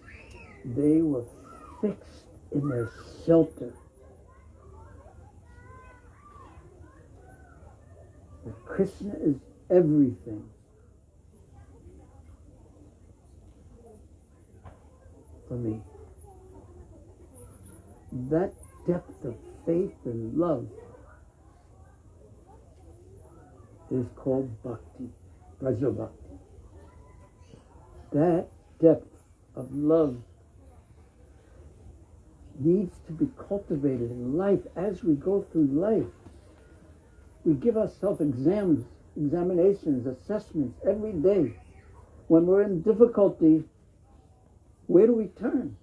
they were fixed in their shelter. That Krishna is everything. For me. That depth of faith and love is called bhakti. Braja Bhakti. That depth of love needs to be cultivated in life as we go through life. We give ourselves examinations, assessments every day. When we're in difficulty, where do we turn?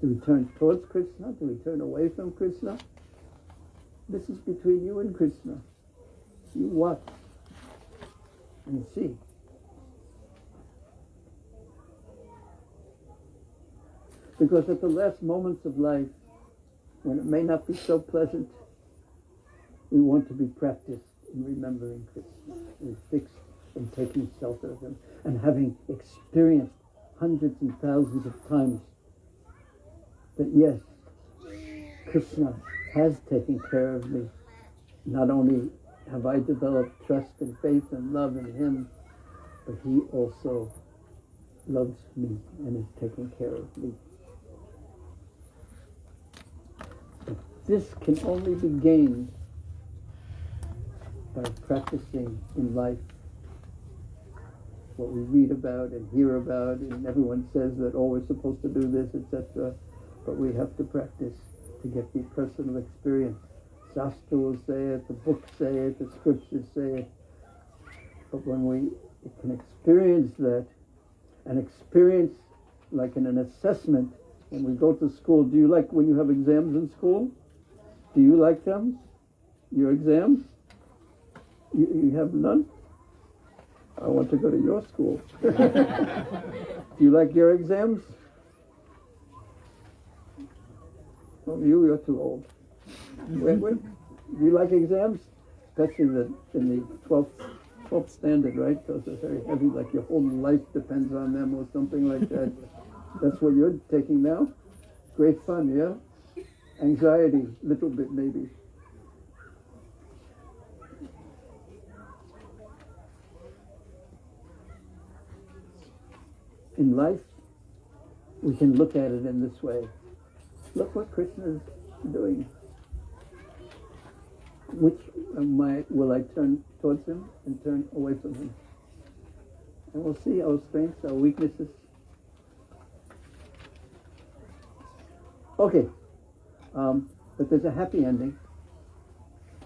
Do we turn towards Krishna? Do we turn away from Krishna? This is between you and Krishna. You watch and see. Because at the last moments of life, when it may not be so pleasant, we want to be practiced in remembering Krishna and fixed in taking shelter of him and having experienced hundreds and thousands of times that yes, Krishna has taken care of me. Not only have I developed trust and faith and love in him, but He also loves me and is taking care of me. But this can only be gained by practicing in life what we read about and hear about, and everyone says that, oh, we're supposed to do this, etc. But we have to practice to get the personal experience. Shastra will say it, the books say it, the scriptures say it. But when we can experience that, and experience like in an assessment, when we go to school, do you like when you have exams in school? Do you like them? Your exams? You have none? I want to go to your school. Do you like your exams? Oh, you're too old. Wait. Do you like exams? Especially in the 12th standard, right? Those are very heavy, like your whole life depends on them or something like that. That's what you're taking now? Great fun, yeah? Anxiety, little bit maybe. In life, we can look at it in this way. Look what Krishna is doing. Which will I turn towards him and turn away from him? And we'll see our strengths, our weaknesses. Okay, but there's a happy ending.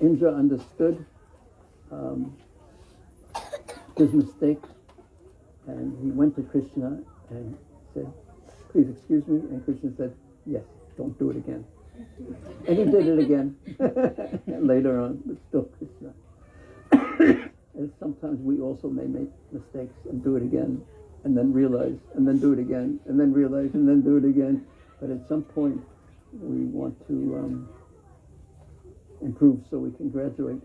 Indra understood his mistake, and he went to Krishna and said, please excuse me, and Krishna said, yes, don't do it again. And he did it again later on, but still Krishna. And sometimes we also may make mistakes and do it again, and then realize, and then do it again, and then realize, and then do it again. But at some point, we want to improve so we can graduate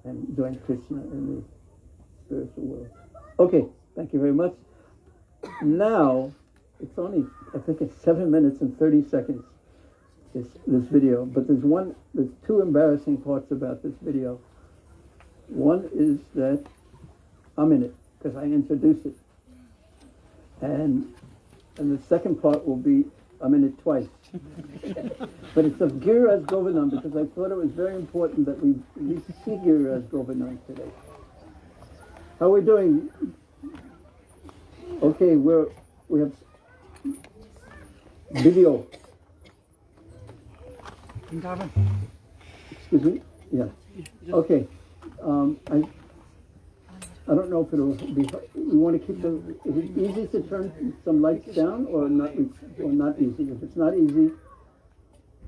and join Krishna in the spiritual world. Okay, thank you very much. Now, it's only, I think it's 7 minutes and 30 seconds, this video. But there's two embarrassing parts about this video. One is that I'm in it, because I introduced it. And the second part will be, I'm in it twice. But it's of Giriraj Govardhan, because I thought it was very important that we see Giriraj Govardhan today. How are we doing? Okay, we have video. Excuse me? Yeah. Okay. I don't know if it'll be. We want to keep the. Is it easy to turn some lights down or not? Or not easy? If it's not easy,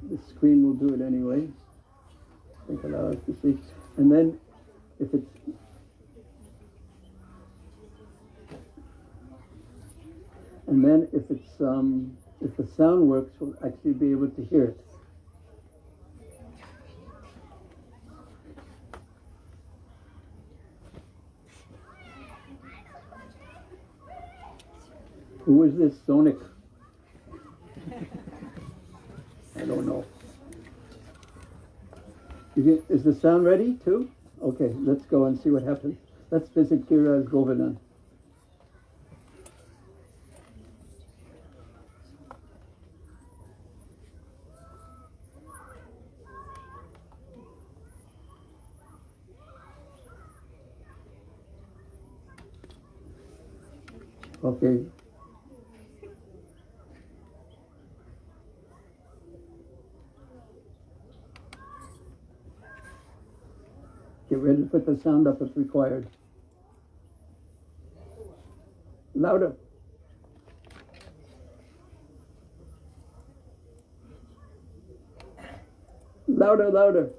the screen will do it anyway. I think allow us to see. And then, if it's. And then, if the sound works, we'll actually be able to hear it. Who is this Sonic? I don't know. Is the sound ready too? Okay, let's go and see what happens. Let's visit Giriraj Govardhan. Okay. Get ready to put the sound up if required. Louder. Louder, louder.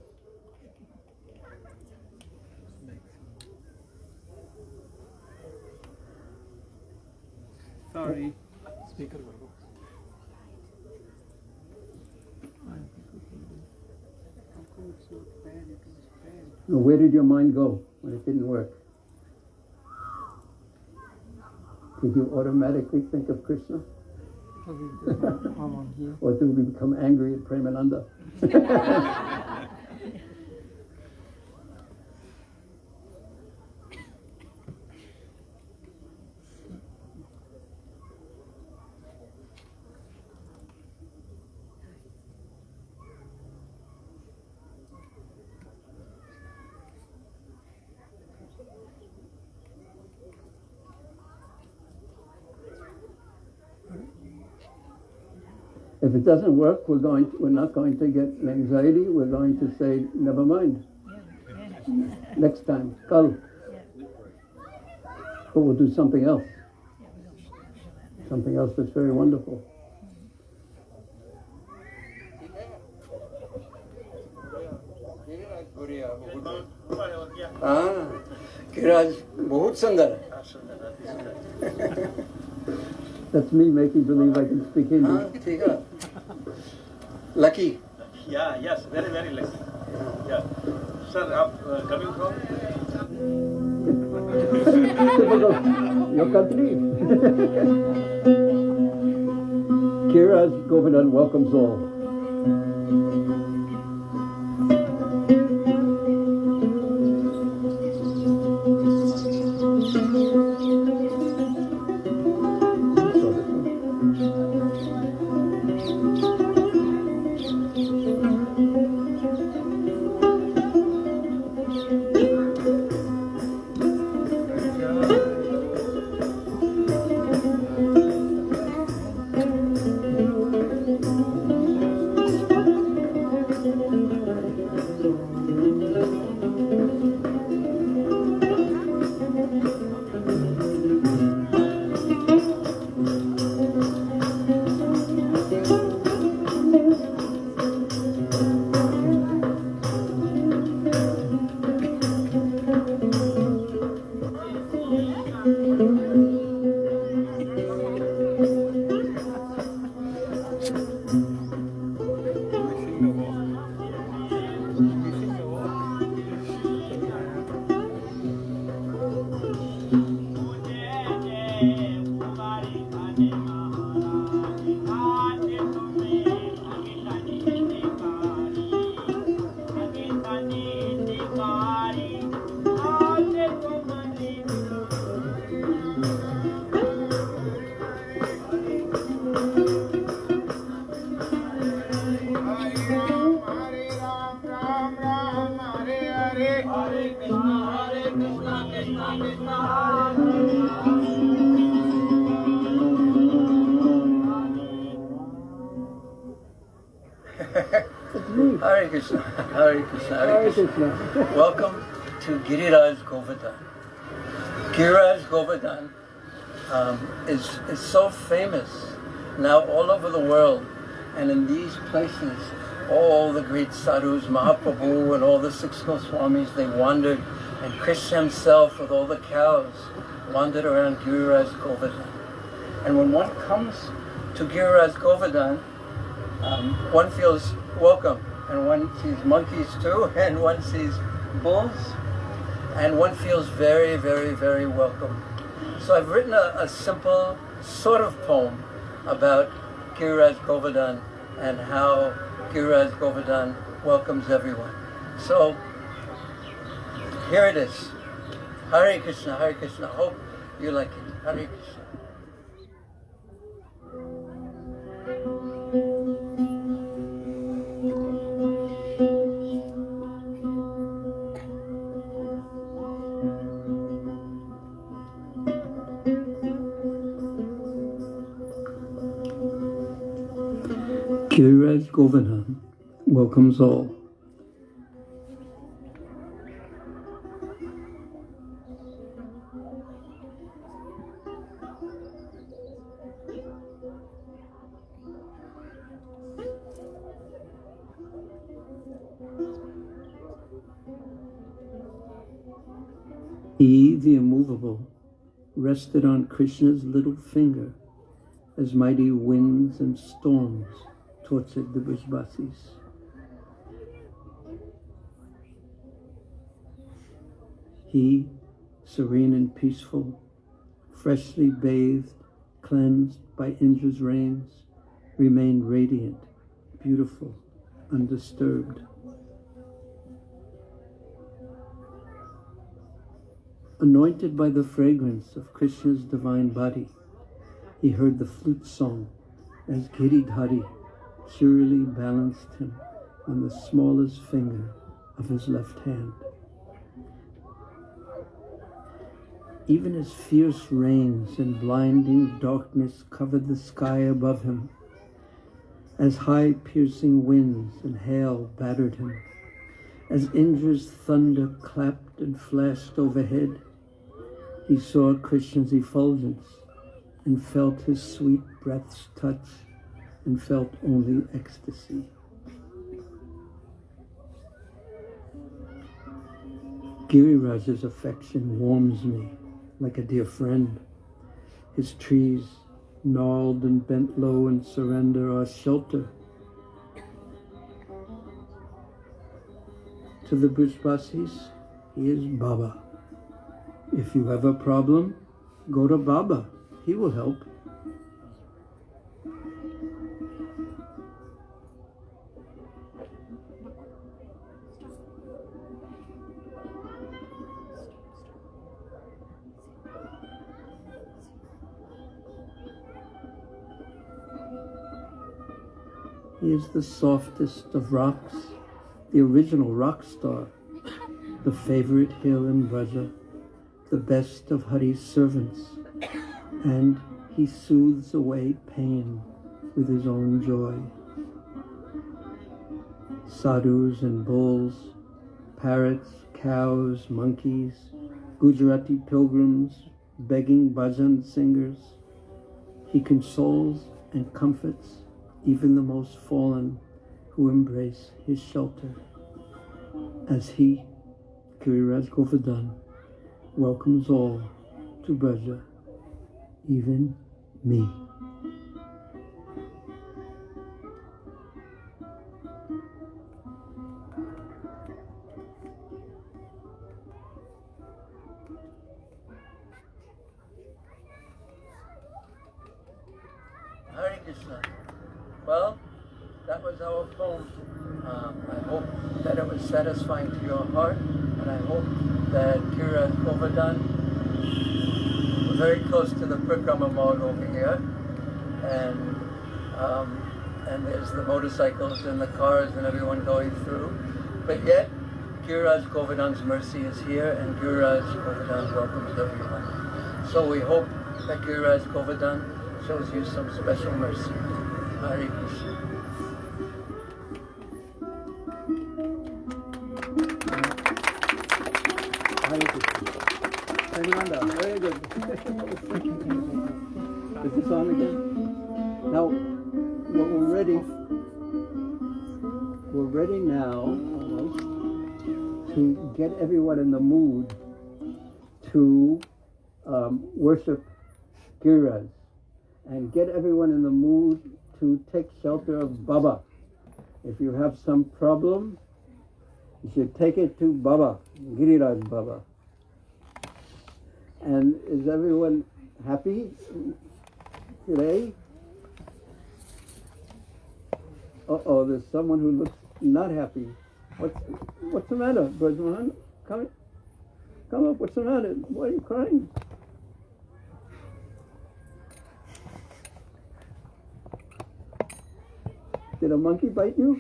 Sorry. Speaker. Now, where did your mind go when it didn't work? Did you automatically think of Krishna? Or did we become angry at Premananda? If it doesn't work, we're not going to get anxiety. We're going to say, never mind. Next time, kal. But we'll do something else. Something else that's very wonderful. Kiraj, bahut sundar. That's me making believe I can speak Hindi. Lucky. Yeah, yes, very, very less. Yeah. Sir, coming from? Your country. Kiraj Govardhan welcomes all. Hare Krishna, Hare Krishna, Hare Krishna. Welcome to Giriraj Govardhan. Giriraj Govardhan is so famous now all over the world, and in these places, all the great sadhus, Mahaprabhu and all the six Goswamis, they wandered, and Krishna himself with all the cows wandered around Giriraj Govardhan. And when one comes to Giriraj Govardhan, one feels welcome, and one sees monkeys too, and one sees bulls, and one feels very, very, very welcome. So I've written a simple sort of poem about Giriraj Govardhan and how Giriraj Govardhan welcomes everyone. So here it is. Hare Krishna, Hare Krishna. Hope you like it. Hare Krishna. Giriraj Govardhan welcomes all. He, the immovable, rested on Krishna's little finger as mighty winds and storms tortured the Brajbasis. He, serene and peaceful, freshly bathed, cleansed by Indra's rains, remained radiant, beautiful, undisturbed. Anointed by the fragrance of Krishna's divine body, he heard the flute song as Giridhari purely balanced him on the smallest finger of his left hand. Even as fierce rains and blinding darkness covered the sky above him, as high piercing winds and hail battered him, as Indra's thunder clapped and flashed overhead, he saw Krishna's effulgence and felt his sweet breath's touch and felt only ecstasy. Giriraj's affection warms me like a dear friend. His trees, gnarled and bent low in surrender, are shelter. To the Brijbasis, he is Baba. If you have a problem, go to Baba. He will help. He is the softest of rocks, the original rock star, the favorite hill in Braja, the best of Hari's servants, and he soothes away pain with his own joy. Sadhus and bulls, parrots, cows, monkeys, Gujarati pilgrims, begging bhajan singers, he consoles and comforts even the most fallen who embrace his shelter, as he, Giriraj Govardhan, welcomes all to Braja, even me. Hare Krishna. Well, that was our poem. I hope that it was satisfying to your heart, and I hope that Giriraj Govardhan, we're very close to the Prikrama Marg over here, and there's the motorcycles and the cars and everyone going through, but yet Giriraj Govardhan's mercy is here, and Giriraj Govardhan welcomes everyone. So we hope that Giriraj Govardhan shows you some special mercy. Hare Krishna. Hare Krishna. Fernanda, very good. Is this on again? Now, we're ready now almost to get everyone in the mood to worship Giriraj and get everyone in the mood to take shelter of Baba. If you have some problem, you should take it to Baba, Giriraj Baba. And is everyone happy today? Uh-oh, there's someone who looks not happy. What's the matter, Brajman? Come up, what's the matter? Why are you crying? Did a monkey bite you?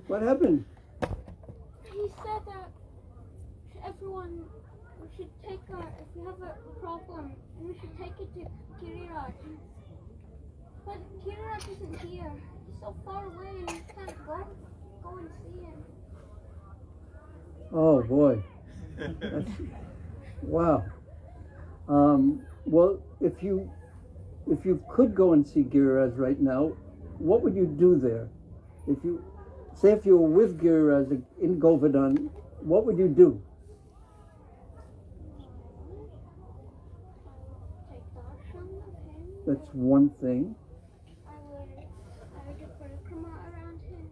What happened? He said that everyone should take if you have a problem, we should take it to Giriraj. But Giriraj isn't here. He's so far away and you can't go and see him. Oh boy. Wow. Well, if you could go and see Giriraj right now, what would you do there? If you were with Giriraj in Govardhan, what would you do? Take darshan of him. That's one thing. I would do parikrama around him.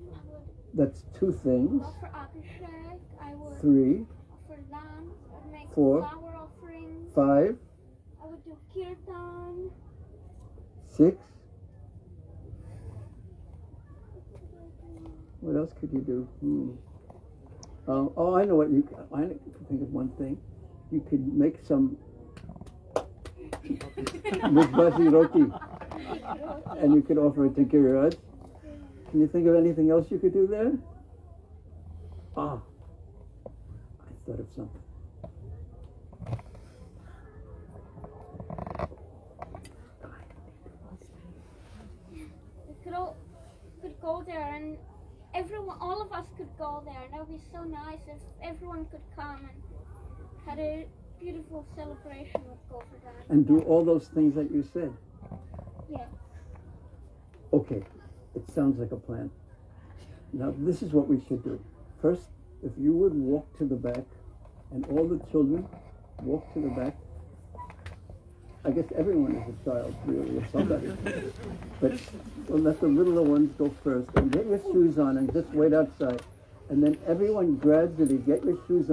That's two things. Offer abhishek. I would 3, offer lamb. I would make 4, flower offerings. 5, I would do kirtan. 6. What else could you do? I know I can think of one thing. You could make some mukbasi roti, and you could offer it to Giriraj. Can you think of anything else you could do there? I thought of something. We could go there, and everyone, all of us could go there, and that would be so nice if everyone could come and had a beautiful celebration with Govardhan. And do all those things that you said. Yeah. Okay, it sounds like a plan. Now this is what we should do. First, if you would walk to the back, and all the children walk to the back. I guess everyone is a child, really, or somebody. But we'll let the littler ones go first, and get your shoes on and just wait outside. And then everyone gradually get your shoes on.